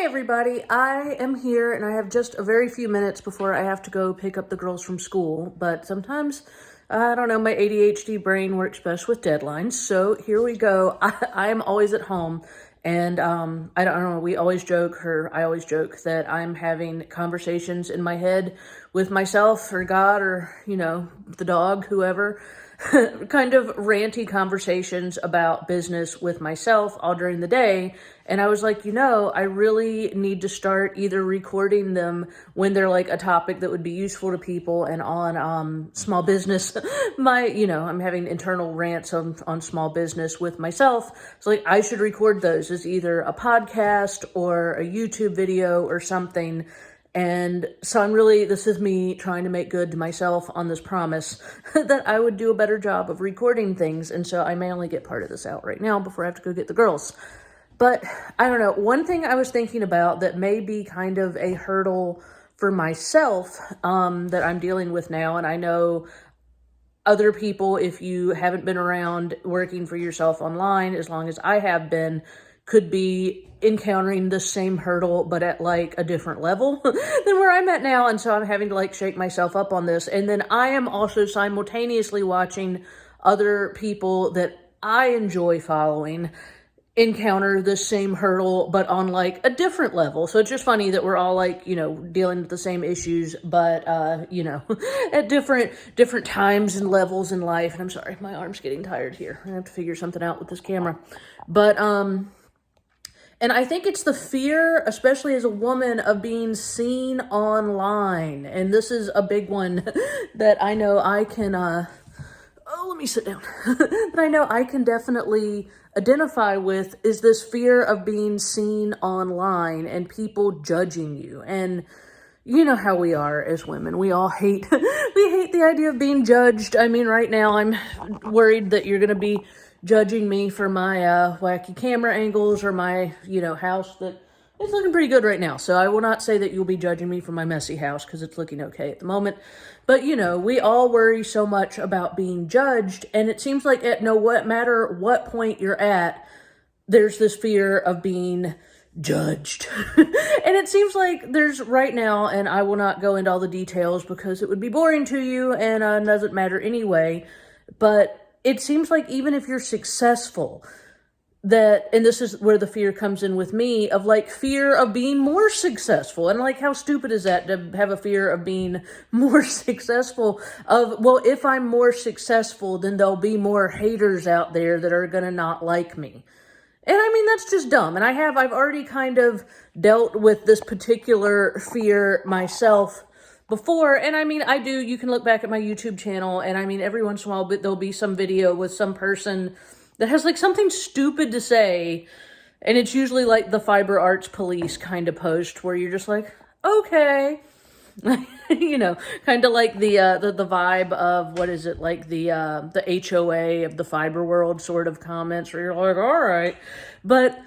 Hey everybody, I am here and I have just a very few minutes before I have to go pick up the girls from school, but sometimes, I don't know, my ADHD brain works best with deadlines, so here we go. I am always at home and I don't know, I always joke that I'm having conversations in my head with myself or God or, the dog, whoever. Kind of ranty conversations about business with myself all during the day. And I was like, I really need to start either recording them when they're like a topic that would be useful to people and on small business. I'm having internal rants on small business with myself. So like I should record those as either a podcast or a YouTube video or something. And so this is me trying to make good to myself on this promise that I would do a better job of recording things. And so I may only get part of this out right now before I have to go get the girls. But I don't know, one thing I was thinking about that may be kind of a hurdle for myself that I'm dealing with now. And I know other people, if you haven't been around working for yourself online as long as I have been, could be encountering the same hurdle, but at like a different level than where I'm at now. And so I'm having to like shake myself up on this. And then I am also simultaneously watching other people that I enjoy following encounter the same hurdle, but on like a different level. So it's just funny that we're all like, dealing with the same issues, but, at different times and levels in life. And I'm sorry, my arm's getting tired here. I have to figure something out with this camera. But, and I think it's the fear, especially as a woman, of being seen online. And this is a big one that I know I can, let me sit down. That I know I can definitely identify with, is this fear of being seen online and people judging you. And you know how we are as women. We all hate, we hate the idea of being judged. I mean, right now I'm worried that you're going to be judging me for my wacky camera angles or my, house that is looking pretty good right now. So I will not say that you'll be judging me for my messy house because it's looking okay at the moment. But, we all worry so much about being judged. And it seems like at no matter what point you're at, there's this fear of being judged. And it seems like there's right now, and I will not go into all the details because it would be boring to you and doesn't matter anyway, but it seems like even if you're successful, and this is where the fear comes in with me, of like fear of being more successful. And like, how stupid is that to have a fear of being more successful? Well, if I'm more successful, then there'll be more haters out there that are going to not like me. And I mean, that's just dumb. And I've already kind of dealt with this particular fear myself before. And I mean, you can look back at my YouTube channel and I mean, every once in a while, there'll be some video with some person that has like something stupid to say. And it's usually like the fiber arts police kind of post where you're just like, okay, kind of like the vibe of, what is it? Like the HOA of the fiber world sort of comments where you're like, all right. But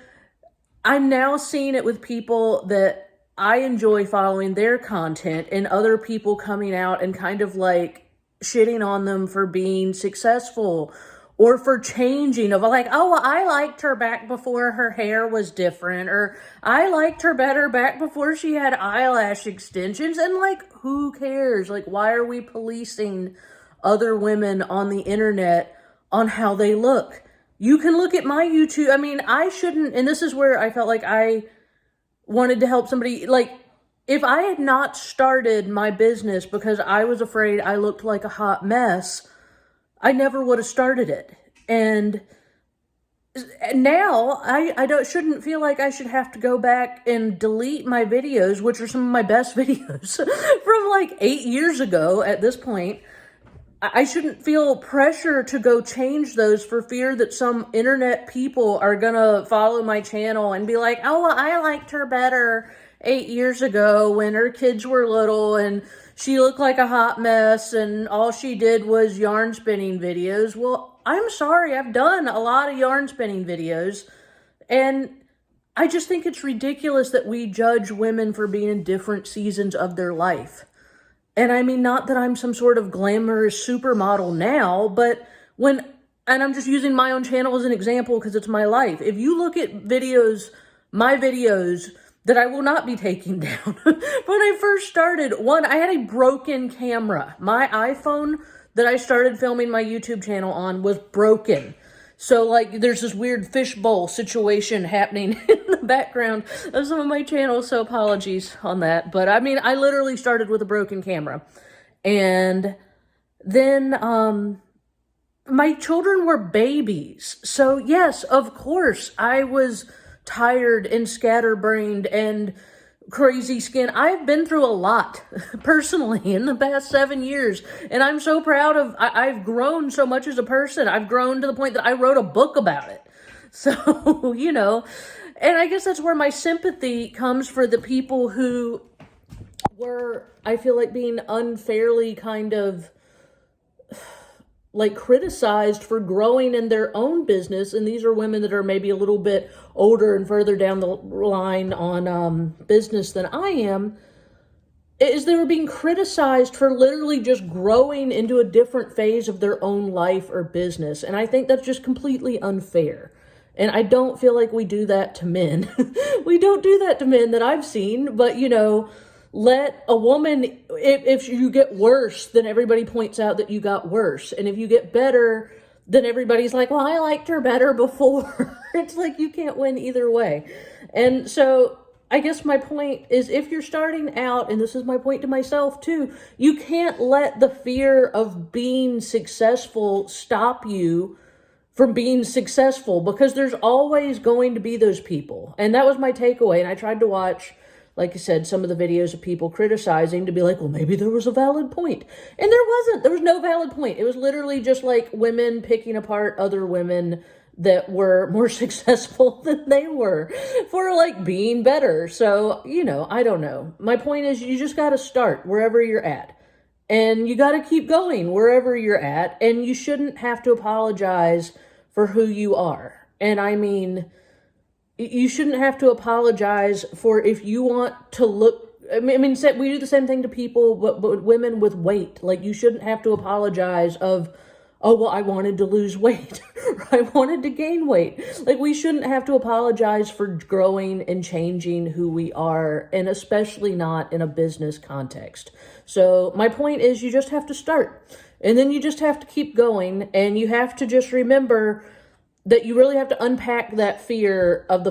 I'm now seeing it with people that I enjoy following their content and other people coming out and kind of like shitting on them for being successful or for changing, of like, oh, well, I liked her back before her hair was different, or I liked her better back before she had eyelash extensions. And like, who cares? Like, why are we policing other women on the internet on how they look? You can look at my YouTube. I mean, I shouldn't, and this is where I felt like I wanted to help somebody. Like, if I had not started my business because I was afraid I looked like a hot mess, I never would have started it. And now I shouldn't feel like I should have to go back and delete my videos, which are some of my best videos from like 8 years ago at this point. I shouldn't feel pressure to go change those for fear that some internet people are gonna follow my channel and be like, oh, well, I liked her better 8 years ago when her kids were little and she looked like a hot mess and all she did was yarn spinning videos. Well, I'm sorry, I've done a lot of yarn spinning videos, and I just think it's ridiculous that we judge women for being in different seasons of their life. And I mean, not that I'm some sort of glamorous supermodel now, but and I'm just using my own channel as an example because it's my life. If you look at my videos that I will not be taking down. When I first started, one, I had a broken camera. My iPhone that I started filming my YouTube channel on was broken. So, like, there's this weird fishbowl situation happening in the background of some of my channels, so apologies on that. But, I mean, I literally started with a broken camera. And then, my children were babies. So, yes, of course, I was tired and scatterbrained and crazy skin. I've been through a lot personally in the past 7 years, and I'm so proud of, I've grown so much as a person. I've grown to the point that I wrote a book about it. So, you know, and I guess that's where my sympathy comes for the people who were, I feel like, being unfairly kind of like criticized for growing in their own business. And these are women that are maybe a little bit older and further down the line on business than I am, is they were being criticized for literally just growing into a different phase of their own life or business. And I think that's just completely unfair. And I don't feel like we do that to men. We don't do that to men that I've seen, but you know, let a woman, if you get worse, then everybody points out that you got worse. And if you get better, then everybody's like, well, I liked her better before. It's like you can't win either way. And so I guess my point is, if you're starting out, and this is my point to myself too, you can't let the fear of being successful stop you from being successful, because there's always going to be those people. And that was my takeaway. And I tried to watch, like I said, some of the videos of people criticizing to be like, well, maybe there was a valid point. And there wasn't. There was no valid point. It was literally just like women picking apart other women that were more successful than they were for like being better. So, you know, I don't know. My point is, you just got to start wherever you're at. And you got to keep going wherever you're at. And you shouldn't have to apologize for who you are. And I mean, you shouldn't have to apologize for if you want to look, I mean, we do the same thing to people, but women with weight. Like, you shouldn't have to apologize of, oh, well, I wanted to lose weight. Or I wanted to gain weight. Like, we shouldn't have to apologize for growing and changing who we are, and especially not in a business context. So my point is, you just have to start. And then you just have to keep going, and you have to just remember that you really have to unpack that fear of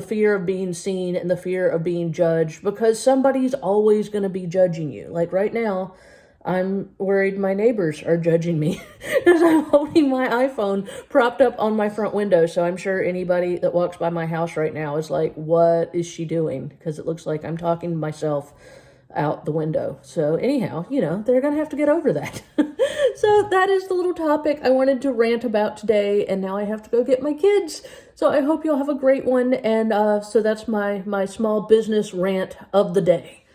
being seen and the fear of being judged, because somebody's always going to be judging you. Like right now, I'm worried my neighbors are judging me as I'm holding my iPhone propped up on my front window. So I'm sure anybody that walks by my house right now is like, what is she doing? Because it looks like I'm talking to myself out the window. So anyhow, you know, they're going to have to get over that. So that is the little topic I wanted to rant about today, and now I have to go get my kids. So I hope you'll have a great one, and so that's my small business rant of the day.